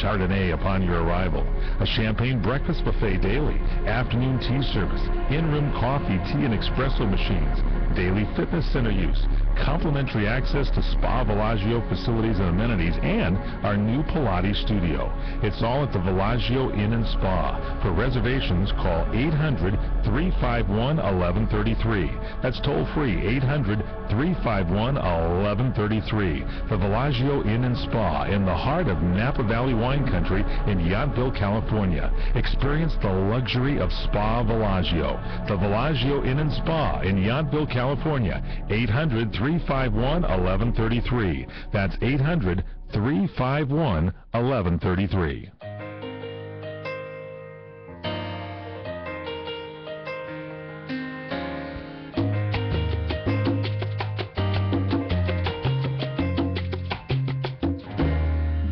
Chardonnay upon your arrival. A champagne breakfast buffet daily. Afternoon tea service. In-room coffee, tea, and espresso machines. Daily fitness center use. Complimentary access to Spa Villaggio facilities and amenities, and our new Pilates studio. It's all at the Villaggio Inn and Spa. For reservations, call 800-351-1133. That's toll free, 800-351-1133. The Villaggio Inn and Spa in the heart of Napa Valley wine country in Yountville, California. Experience the luxury of Spa Villaggio. The Villaggio Inn and Spa in Yountville, California. 800-351-1133. That's 800-351-1133.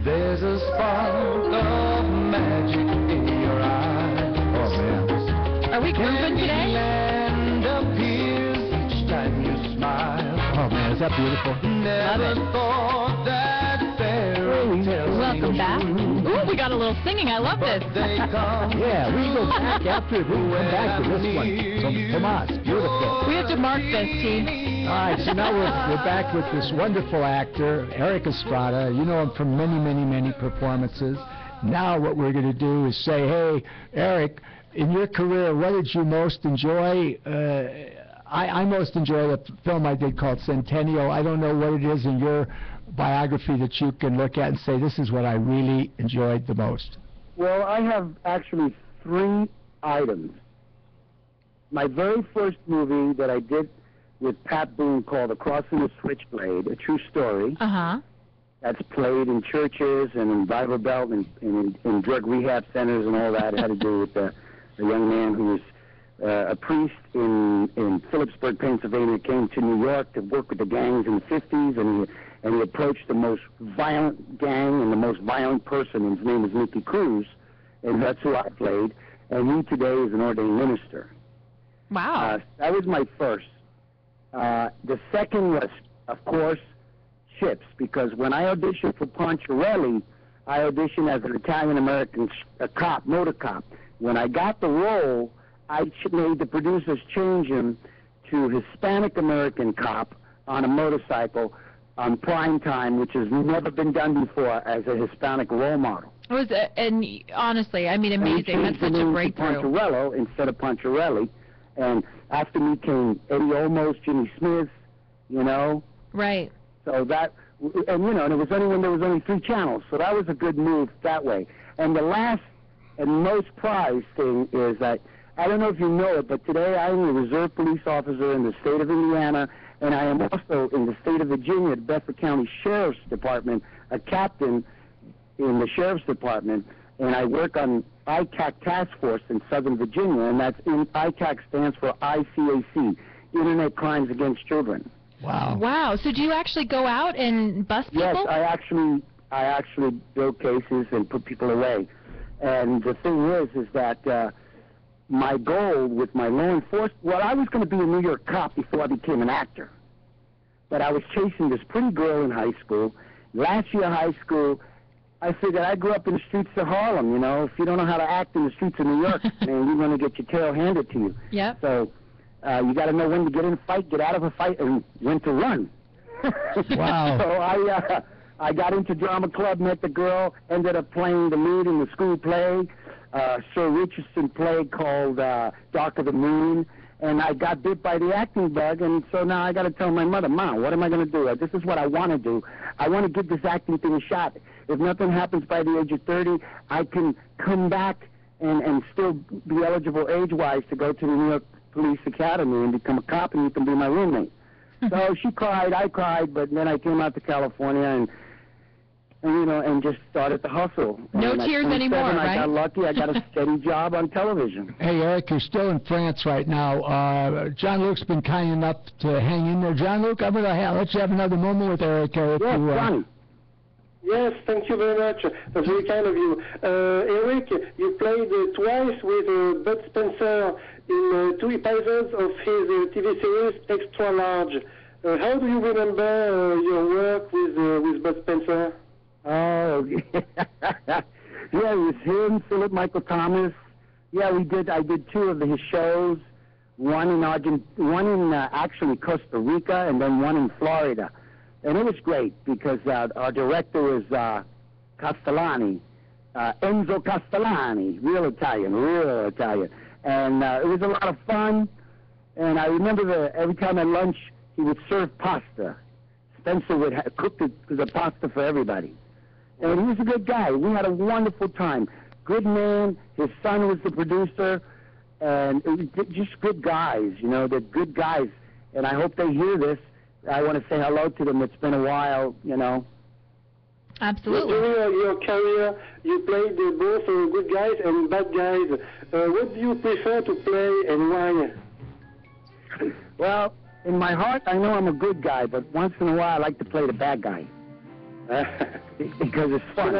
There's a spark of magic in your eyes. Oh, man. Are we grooving today? And appears each time you smile. Oh, man, is that beautiful? Never thought that fairy tales. Welcome back. Ooh, we got a little singing. I love this. Yeah, we can go back after. We can come back to this one. Come on, it's beautiful. We have to mark this, T. All right, so now we're back with this wonderful actor, Erik Estrada. You know him from many, many, many performances. Now what we're going to do is say, hey, Erik, in your career, what did you most enjoy? I most enjoy the film I did called Centennial. I don't know what it is in your biography that you can look at and say, this is what I really enjoyed the most. Well, I have actually 3 items. My very first movie that I did with Pat Boone called Across the Switchblade, a true story. Uh-huh. That's played in churches and in Bible Belt and in drug rehab centers and all that. It had to do with a young man who was a priest in Phillipsburg, Pennsylvania, came to New York to work with the gangs in the 50s, and he approached the most violent gang and the most violent person, and his name was Nicky Cruz, and that's who I played, and he today is an ordained minister. Wow. That was my first. The second was, of course, Chips, because when I auditioned for Poncherelli, I auditioned as an Italian-American cop, motor cop. When I got the role, I made the producers change him to Hispanic-American cop on a motorcycle on prime time, which has never been done before as a Hispanic role model. It was, and honestly, I mean, amazing. That's such a breakthrough. Poncherello instead of Poncherelli, and after me came Eddie Olmos, Jimmy Smith, you know. Right. So that, and you know, and it was only when there was only 3 channels, so that was a good move that way. And the last and most prized thing is that, I don't know if you know it, but today I am a reserve police officer in the state of Indiana, and I am also in the state of Virginia at Bedford County Sheriff's Department, a captain in the Sheriff's Department, and I work on ICAC Task Force in Southern Virginia, and that's ICAC stands for ICAC, Internet Crimes Against Children. Wow. Wow. So do you actually go out and bust people? Yes, I actually build cases and put people away. And the thing is that my goal with my law enforcement, well, I was going to be a New York cop before I became an actor. But I was chasing this pretty girl in high school. Last year of high school, I figured I grew up in the streets of Harlem, you know. If you don't know how to act in the streets of New York, man, you're going to get your tail handed to you. Yep. So you got to know when to get in a fight, get out of a fight, and when to run. Wow. So I got into drama club, met the girl, ended up playing the lead in the school play, Sir Richardson play called Dark of the Moon, and I got bit by the acting bug, and so now I got to tell my mother, Mom, what am I going to do? This is what I want to do. I want to give this acting thing a shot. If nothing happens by the age of 30, I can come back and still be eligible age-wise to go to the New York Police Academy and become a cop, and you can be my roommate. So she cried, I cried, but then I came out to California and you know, and just started to hustle. No tears anymore, right? I got lucky. I got a steady job on television. Hey, Erik, you're still in France right now. John Luke's been kind enough to hang in there. John Luke, I'm going to let you have another moment with Erik. Yes, Johnny. Yes, thank you very much. That's very kind of you. Erik, you played twice with Bud Spencer in 2 episodes of his TV series Extra Large. How do you remember your work with Bud Spencer? Oh, yeah, it was him, Philip Michael Thomas. Yeah, I did 2 of his shows. One in actually Costa Rica, and then one in Florida. And it was great because our director was Castellani, Enzo Castellani, real Italian. And it was a lot of fun. And I remember every time at lunch he would serve pasta. Spencer would cook the pasta for everybody. And he was a good guy. We had a wonderful time. Good man. His son was the producer. And it was just good guys, you know. They're good guys. And I hope they hear this. I want to say hello to them. It's been a while, you know. Absolutely. During your career, you played both good guys and bad guys. What do you prefer to play and why? Well, in my heart, I know I'm a good guy, but once in a while I like to play the bad guy. Because it's fun.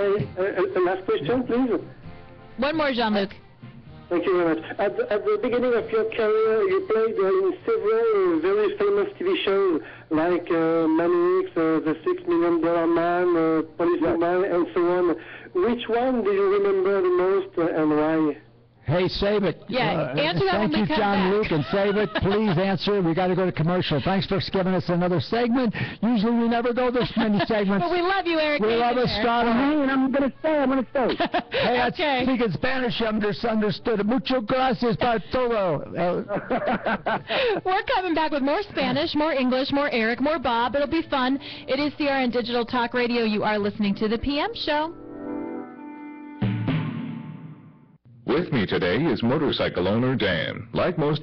Last question, please. One more, Jean-Luc. Thank you very much. At the beginning of your career, you played in several very famous TV shows like Manix, The $6 Million Man, Policeman, and so on. Which one do you remember the most and why? Hey, save it. Yeah, answer that when we come Thank you, John back. Luke, and save it. Please answer. We got to go to commercial. Thanks for giving us another segment. Usually we never go this many segments. But we love you, Eric. We love Estrada. Hey, and I'm going to stay. Hey, I Okay. speak in Spanish. I understood. Mucho gracias para todo. We're coming back with more Spanish, more English, more Eric, more Bob. It'll be fun. It is CRN Digital Talk Radio. You are listening to the PM Show. With me today is motorcycle owner Dan. Like most